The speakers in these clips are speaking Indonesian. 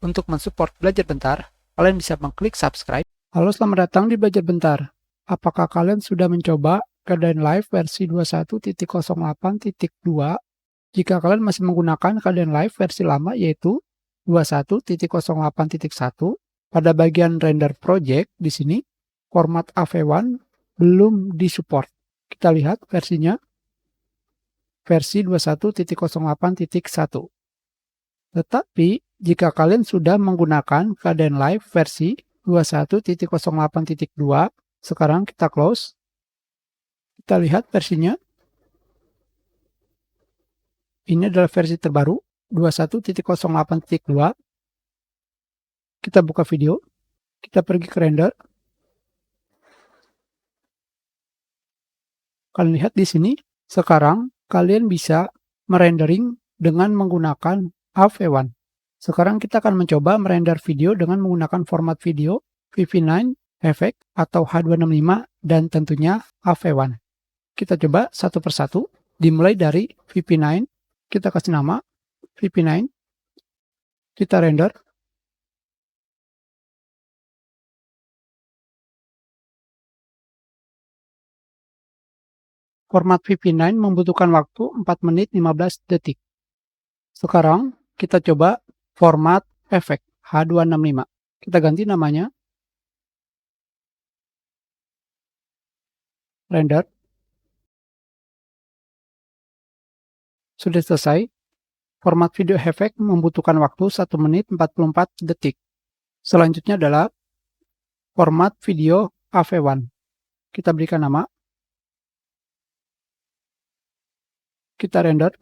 Untuk mensupport Belajar Bentar, kalian bisa mengklik subscribe. Halo, selamat datang di Belajar Bentar. Apakah kalian sudah mencoba Kdenlive Live versi 21.08.2? Jika kalian masih menggunakan Kdenlive Live versi lama yaitu 21.08.1, pada bagian render project di sini format AV1 belum disupport. Kita lihat versinya versi 21.08.1. Tetapi jika kalian sudah menggunakan Kdenlive versi 21.08.2, sekarang kita close. Kita lihat versinya. Ini adalah versi terbaru 21.08.2. Kita buka video. Kita pergi ke render. Kalian lihat di sini. Sekarang kalian bisa merendering dengan menggunakan AV1. Sekarang kita akan mencoba merender video dengan menggunakan format video VP9, Effect, atau H265, dan tentunya AV1. Kita coba satu persatu, dimulai dari VP9, kita kasih nama VP9, kita render. Format VP9 membutuhkan waktu 4 menit 15 detik. Sekarang kita coba format Effect H265. Kita ganti namanya. Render. Sudah selesai. Format video Effect membutuhkan waktu 1 menit 44 detik. Selanjutnya adalah format video AV1. Kita berikan nama. Kita render.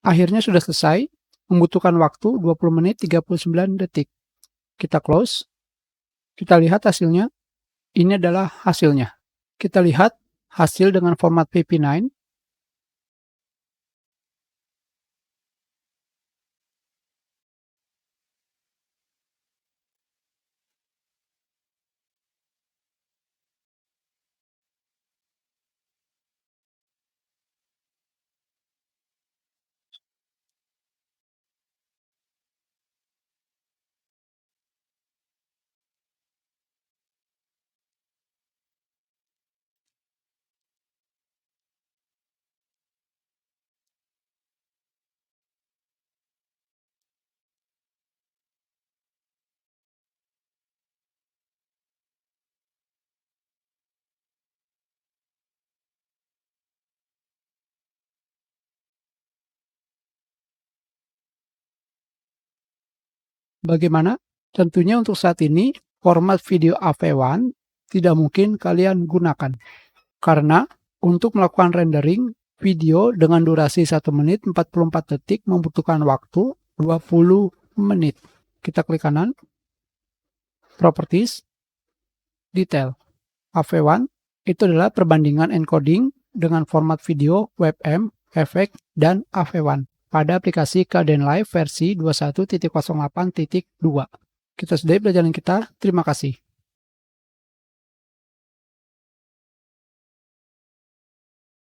Akhirnya sudah selesai. Membutuhkan waktu 20 menit 39 detik. Kita close. Kita lihat hasilnya. Ini adalah hasilnya. Kita lihat hasil dengan format VP9. Bagaimana? Tentunya untuk saat ini, format video AV1 tidak mungkin kalian gunakan. Karena untuk melakukan rendering video dengan durasi 1 menit 44 detik membutuhkan waktu 20 menit. Kita klik kanan, Properties, Detail. AV1 itu adalah perbandingan encoding dengan format video, WebM, efek, dan AV1 pada aplikasi Kdenlive versi 21.08.2. Kita sudahi pelajaran kita. Terima kasih.